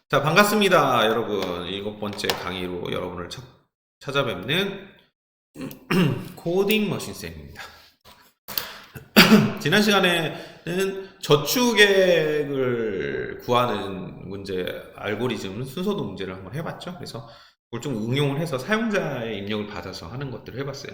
자, 반갑습니다, 여러분. 7번째 강의로 여러분을 찾아뵙는 코딩 머신쌤입니다. 지난 시간에는 저축액을 구하는 문제, 알고리즘 순서도 문제를 한번 해봤죠. 그래서 그걸 좀 응용을 해서 사용자의 입력을 받아서 하는 것들을 해봤어요.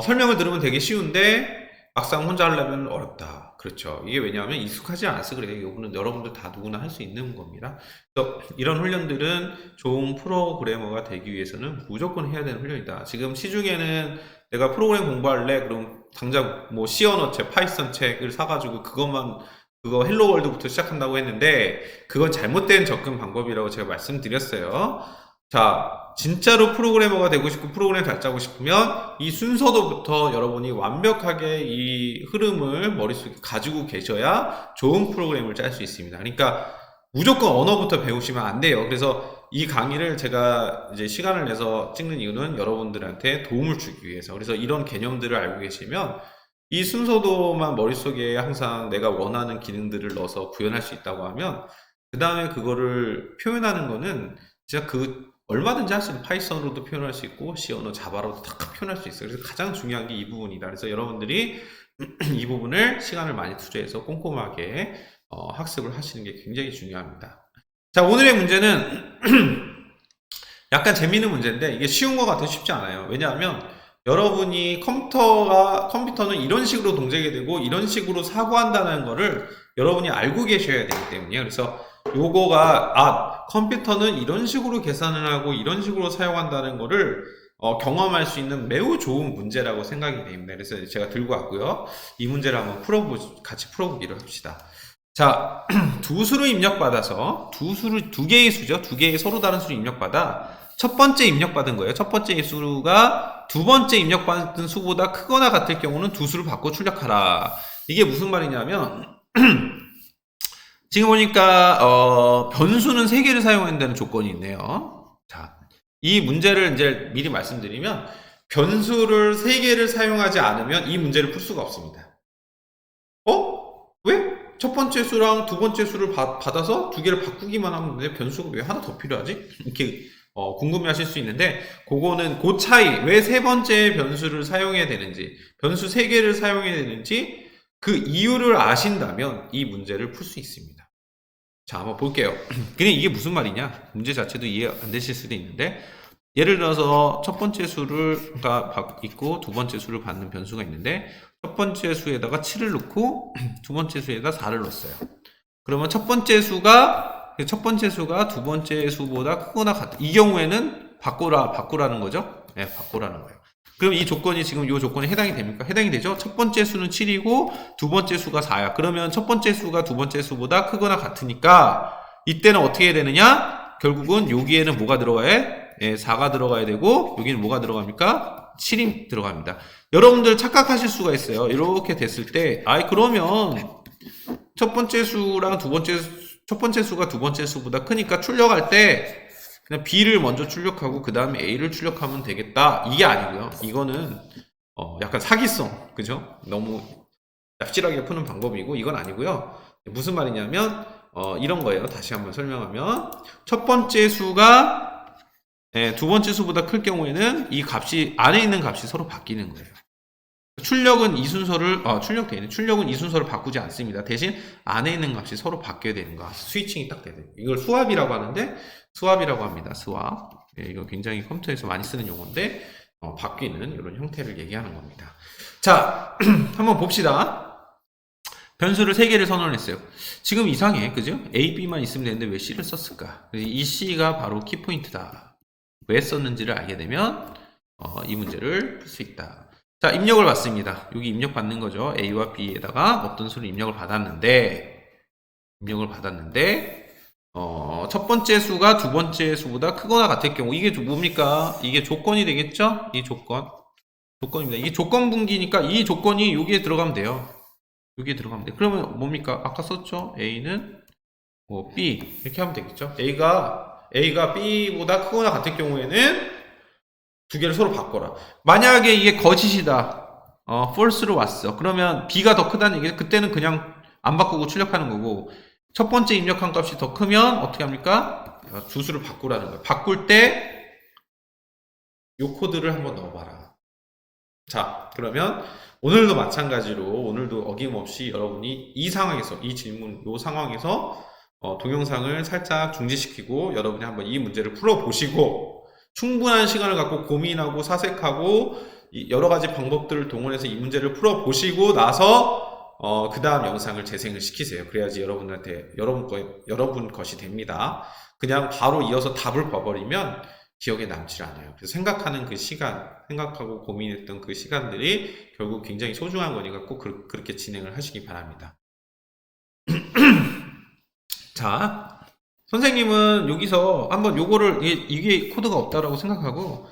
설명을 들으면 되게 쉬운데 막상 혼자 하려면 어렵다. 그렇죠. 이게 왜냐하면 익숙하지 않아서 그래요. 이거는 여러분들 다 누구나 할 수 있는 겁니다. 그래서 이런 훈련들은 좋은 프로그래머가 되기 위해서는 무조건 해야 되는 훈련이다. 지금 시중에는 내가 프로그램 공부할래? 그럼 당장 뭐 C 언어책, 파이썬 책을 사가지고 그거 헬로 월드부터 시작한다고 했는데 그건 잘못된 접근 방법이라고 제가 말씀드렸어요. 자, 진짜로 프로그래머가 되고 싶고 프로그램 잘 짜고 싶으면 이 순서도부터 여러분이 완벽하게 이 흐름을 머릿속에 가지고 계셔야 좋은 프로그램을 짤 수 있습니다. 그러니까 무조건 언어부터 배우시면 안 돼요. 그래서 이 강의를 제가 이제 시간을 내서 찍는 이유는 여러분들한테 도움을 주기 위해서. 그래서 이런 개념들을 알고 계시면 이 순서도만 머릿속에 항상 내가 원하는 기능들을 넣어서 구현할 수 있다고 하면 그 다음에 그거를 표현하는 거는 진짜 얼마든지 할 수 있는 파이썬으로도 표현할 수 있고 C 언어 자바로도 다 표현할 수 있어요. 그래서 가장 중요한 게 이 부분이다. 그래서 여러분들이 이 부분을 시간을 많이 투자해서 꼼꼼하게 학습을 하시는 게 굉장히 중요합니다. 자, 오늘의 문제는 약간 재미있는 문제인데 이게 쉬운 것 같아서 쉽지 않아요. 왜냐하면 여러분이 컴퓨터는 이런 식으로 동작이 되고 이런 식으로 사고한다는 거를 여러분이 알고 계셔야 되기 때문이에요. 그래서 요거가 컴퓨터는 이런 식으로 계산을 하고 이런 식으로 사용한다는 거를 경험할 수 있는 매우 좋은 문제라고 생각이 됩니다. 그래서 제가 들고 왔고요. 이 문제를 한번 같이 풀어보기로 합시다. 자, 두 수를 입력받아서 두 개의 수죠. 두 개의 서로 다른 수를 입력받아 첫 번째 입력받은 거예요. 첫 번째 수가 두 번째 입력받은 수보다 크거나 같을 경우는 두 수를 바꿔 출력하라. 이게 무슨 말이냐면 지금 보니까 변수는 3개를 사용해야 된다는 조건이 있네요. 자, 이 문제를 이제 미리 말씀드리면 변수를 3개를 사용하지 않으면 이 문제를 풀 수가 없습니다. 왜? 첫 번째 수랑 두 번째 수를 받아서 두 개를 바꾸기만 하면 되는데 변수가 왜 하나 더 필요하지? 이렇게 궁금해 하실 수 있는데 그거는 그 차이, 왜 세 번째 변수를 사용해야 되는지, 변수 3개를 사용해야 되는지 그 이유를 아신다면 이 문제를 풀 수 있습니다. 자, 한번 볼게요. 그냥 이게 무슨 말이냐? 문제 자체도 이해 안 되실 수도 있는데 예를 들어서 첫 번째 수를 있고 두 번째 수를 받는 변수가 있는데 첫 번째 수에다가 7을 넣고 두 번째 수에다 4를 넣었어요. 그러면 첫 번째 수가 두 번째 수보다 크거나 같다. 이 경우에는 바꾸라는 거죠. 네, 바꾸라는 거예요. 그럼 이 조건이 지금 이 조건에 해당이 됩니까? 해당이 되죠? 첫 번째 수는 7이고 두 번째 수가 4야. 그러면 첫 번째 수가 두 번째 수보다 크거나 같으니까 이때는 어떻게 해야 되느냐? 결국은 여기에는 뭐가 들어가야? 4가 들어가야 되고 여기는 뭐가 들어갑니까? 7이 들어갑니다. 여러분들 착각하실 수가 있어요. 이렇게 됐을 때 그러면 첫 번째 수가 두 번째 수보다 크니까 출력할 때 그냥 B를 먼저 출력하고 그 다음에 A를 출력하면 되겠다. 이게 아니고요. 이거는 약간 사기성, 그죠? 너무 납실하게 푸는 방법이고 이건 아니고요. 무슨 말이냐면 이런 거예요. 다시 한번 설명하면 첫 번째 수가 두 번째 수보다 클 경우에는 이 값이 안에 있는 값이 서로 바뀌는 거예요. 출력은 이 순서를 바꾸지 않습니다. 대신 안에 있는 값이 서로 바뀌어야 되는 거. 스위칭이 딱 돼요. 이걸 수압이라고 하는데 수압이라고 합니다. 수압. 이거 굉장히 컴퓨터에서 많이 쓰는 용어인데 바뀌는 이런 형태를 얘기하는 겁니다. 자, 한번 봅시다. 변수를 3개를 선언했어요. 지금 이상해, 그죠? A, B만 있으면 되는데 왜 C를 썼을까? 이 C가 바로 키포인트다. 왜 썼는지를 알게 되면 이 문제를 풀 수 있다. 자, 입력을 받습니다. 여기 입력 받는 거죠. A와 B에다가 어떤 수를 입력을 받았는데 첫 번째 수가 두 번째 수보다 크거나 같을 경우 이게 뭡니까? 이게 조건이 되겠죠? 이 조건입니다. 이게 조건 분기니까 이 조건이 여기에 들어가면 돼요. 여기에 들어가면 돼요. 그러면 뭡니까? 아까 썼죠? A는 B 이렇게 하면 되겠죠? A가 B보다 크거나 같을 경우에는 두 개를 서로 바꿔라. 만약에 이게 거짓이다. false로 왔어. 그러면 B가 더 크다는 얘기죠. 그때는 그냥 안 바꾸고 출력하는 거고 첫 번째 입력한 값이 더 크면 어떻게 합니까? 주수를 바꾸라는 거예요. 바꿀 때 이 코드를 한번 넣어봐라. 자, 그러면 오늘도 마찬가지로 오늘도 어김없이 여러분이 이 상황에서 이 질문 이 상황에서 동영상을 살짝 중지시키고 여러분이 한번 이 문제를 풀어보시고 충분한 시간을 갖고 고민하고 사색하고 여러 가지 방법들을 동원해서 이 문제를 풀어보시고 나서 그 다음 영상을 재생을 시키세요. 그래야지 여러분한테 여러분 것이 됩니다. 그냥 바로 이어서 답을 봐버리면 기억에 남지 않아요. 그래서 생각하는 그 시간, 생각하고 고민했던 그 시간들이 결국 굉장히 소중한 거니까 꼭 그렇게 진행을 하시기 바랍니다. 자, 선생님은 여기서 한번 요거를 이게 코드가 없다라고 생각하고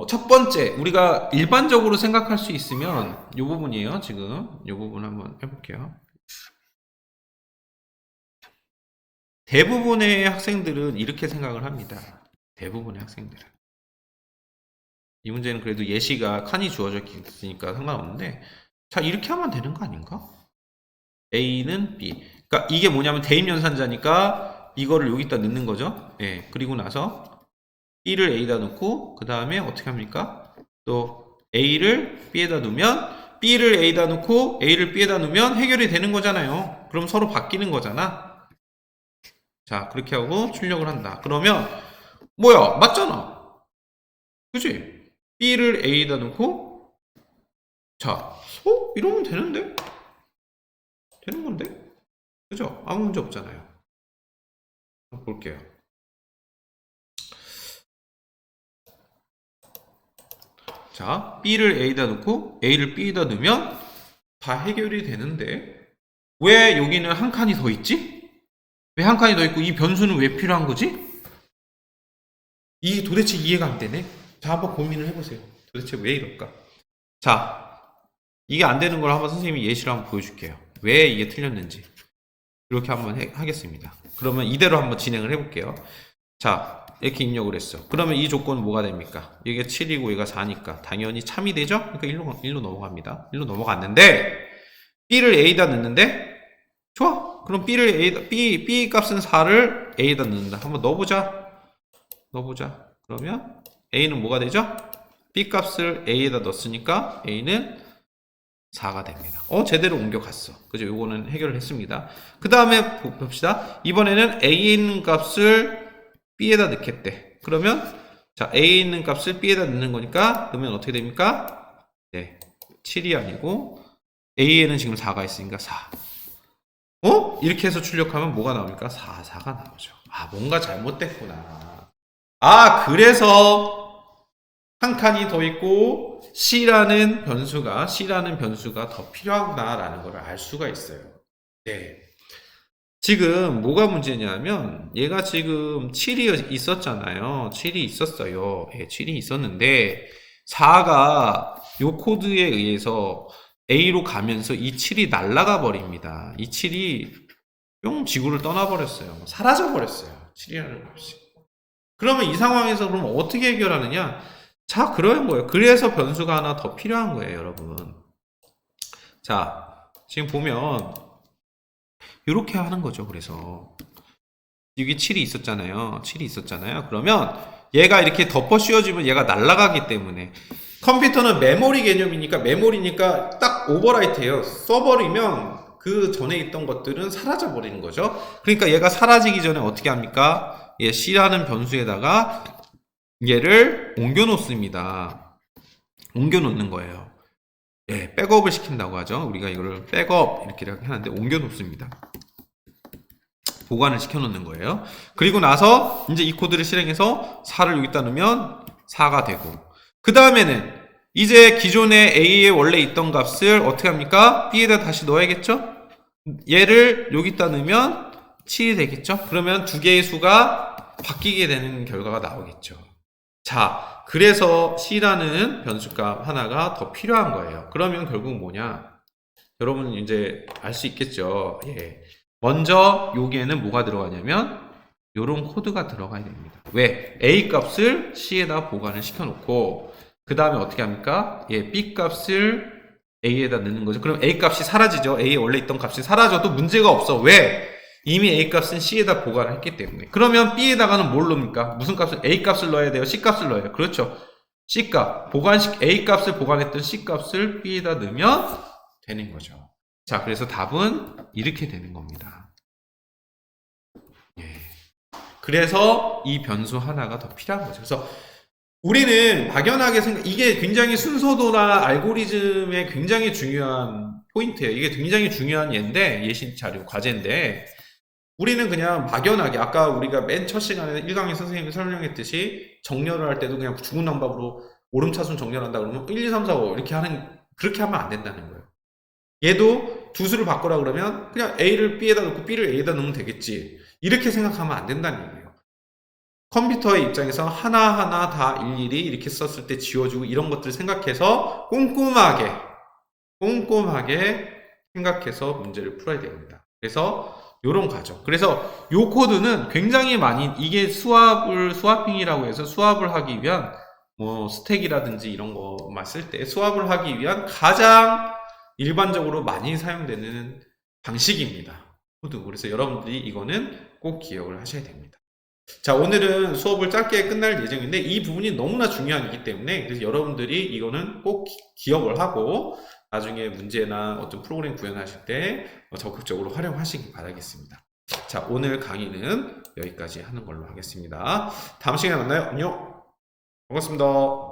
첫 번째 우리가 일반적으로 생각할 수 있으면 요 부분이에요. 지금 요 부분 한번 해볼게요. 대부분의 학생들은 이렇게 생각을 합니다. 대부분의 학생들은 이 문제는 그래도 예시가 칸이 주어져 있으니까 상관없는데 자 이렇게 하면 되는 거 아닌가? A는 B 그러니까 이게 뭐냐면 대입연산자니까 이거를 여기다 넣는 거죠. 예, 그리고 나서 B를 A에다 넣고 그 다음에 어떻게 합니까? 또 A를 B에다 넣으면 B를 A에다 넣고 A를 B에다 넣으면 해결이 되는 거잖아요. 그럼 서로 바뀌는 거잖아. 자 그렇게 하고 출력을 한다. 그러면 뭐야 맞잖아. 그치? B를 A에다 넣고 자 이러면 되는데? 되는 건데? 그죠? 아무 문제 없잖아요. 한번 볼게요. 자, B를 A에다 넣고 A를 B에다 넣으면 다 해결이 되는데 왜 여기는 한 칸이 더 있지? 왜 한 칸이 더 있고 이 변수는 왜 필요한 거지? 이게 도대체 이해가 안 되네. 자, 한번 고민을 해보세요. 도대체 왜 이럴까? 자, 이게 안 되는 걸 한번 선생님이 예시로 한번 보여줄게요. 왜 이게 틀렸는지. 이렇게 한번 하겠습니다. 그러면 이대로 한번 진행을 해볼게요. 자, 이렇게 입력을 했어. 그러면 이 조건은 뭐가 됩니까? 이게 7이고 얘가 4니까 당연히 참이 되죠? 그러니까 1로 넘어갑니다. 1로 넘어갔는데 B를 A에다 넣는데 좋아. 그럼 B를 A에다, B 값은 4를 A에다 넣는다. 한번 넣어보자. 그러면 A는 뭐가 되죠? B 값을 A에다 넣었으니까 A는 4가 됩니다. 제대로 옮겨갔어. 그죠? 요거는 해결을 했습니다. 그 다음에 봅시다. 이번에는 A에 있는 값을 B에다 넣겠대. 그러면, 자, A에 있는 값을 B에다 넣는 거니까, 그러면 어떻게 됩니까? 네. 7이 아니고, A에는 지금 4가 있으니까 4. 이렇게 해서 출력하면 뭐가 나옵니까? 4가 나오죠. 뭔가 잘못됐구나. 그래서, 한 칸이 더 있고 C라는 변수가 더 필요하구나라는 걸 알 수가 있어요. 네. 지금 뭐가 문제냐면 얘가 지금 7이 있었잖아요. 7이 있었어요. 예, 7이 있었는데 4가 요 코드에 의해서 A로 가면서 이 7이 날아가 버립니다. 이 7이 뿅 지구를 떠나버렸어요. 사라져 버렸어요. 7이라는 값이. 그러면 이 상황에서 그럼 어떻게 해결하느냐? 자, 그런 거예요. 그래서 변수가 하나 더 필요한 거예요, 여러분. 자, 지금 보면 이렇게 하는 거죠. 그래서 여기 7이 있었잖아요. 그러면 얘가 이렇게 덮어 씌워지면 얘가 날아가기 때문에 컴퓨터는 메모리니까 딱 오버라이트해요. 써버리면 그 전에 있던 것들은 사라져 버리는 거죠. 그러니까 얘가 사라지기 전에 어떻게 합니까? 얘 C라는 변수에다가 얘를 옮겨 놓습니다. 옮겨 놓는 거예요. 예, 백업을 시킨다고 하죠. 우리가 이거를 백업 이렇게 하는데 옮겨 놓습니다. 보관을 시켜 놓는 거예요. 그리고 나서 이제 이 코드를 실행해서 4를 여기다 넣으면 4가 되고 그 다음에는 이제 기존에 A에 원래 있던 값을 어떻게 합니까? B에다 다시 넣어야겠죠? 얘를 여기다 넣으면 7이 되겠죠? 그러면 두 개의 수가 바뀌게 되는 결과가 나오겠죠. 자, 그래서 C라는 변수값 하나가 더 필요한 거예요. 그러면 결국 뭐냐? 여러분 이제 알 수 있겠죠? 예. 먼저 여기에는 뭐가 들어가냐면 요런 코드가 들어가야 됩니다. 왜? A 값을 C에다 보관을 시켜놓고 그 다음에 어떻게 합니까? 예, B 값을 A에다 넣는 거죠. 그럼 A 값이 사라지죠. A에 원래 있던 값이 사라져도 문제가 없어. 왜? 이미 A 값은 C에다 보관을 했기 때문에. 그러면 B에다가는 뭘 넣습니까? 무슨 값을? A 값을 넣어야 돼요? C 값을 넣어야 돼요? 그렇죠. C 값, A 값을 보관했던 C 값을 B에다 넣으면 되는 거죠. 자, 그래서 답은 이렇게 되는 겁니다. 예. 그래서 이 변수 하나가 더 필요한 거죠. 그래서 우리는 막연하게 이게 굉장히 순서도나 알고리즘의 굉장히 중요한 포인트예요. 이게 굉장히 중요한 예시 자료, 과제인데, 우리는 그냥 막연하게, 아까 우리가 맨 첫 시간에 1강의 선생님이 설명했듯이, 정렬을 할 때도 그냥 중구난방으로 오름차순 정렬한다 그러면 1, 2, 3, 4, 5 그렇게 하면 안 된다는 거예요. 얘도 두 수를 바꾸라 그러면 그냥 A를 B에다 넣고 B를 A에다 넣으면 되겠지. 이렇게 생각하면 안 된다는 얘기예요. 컴퓨터의 입장에서 하나하나 다 일일이 이렇게 썼을 때 지워주고 이런 것들을 생각해서 꼼꼼하게 생각해서 문제를 풀어야 됩니다. 그래서 요런 과정. 그래서 요 코드는 굉장히 많이, 이게 스와핑이라고 해서 수압을 하기 위한 뭐 스택이라든지 이런 거만 쓸 때 수압을 하기 위한 가장 일반적으로 많이 사용되는 방식입니다. 코드. 그래서 여러분들이 이거는 꼭 기억을 하셔야 됩니다. 자, 오늘은 수업을 짧게 끝날 예정인데 이 부분이 너무나 중요하기 때문에 그래서 여러분들이 이거는 꼭 기억을 하고 나중에 문제나 어떤 프로그램 구현하실 때 적극적으로 활용하시기 바라겠습니다. 자, 오늘 강의는 여기까지 하는 걸로 하겠습니다. 다음 시간에 만나요. 안녕. 반갑습니다.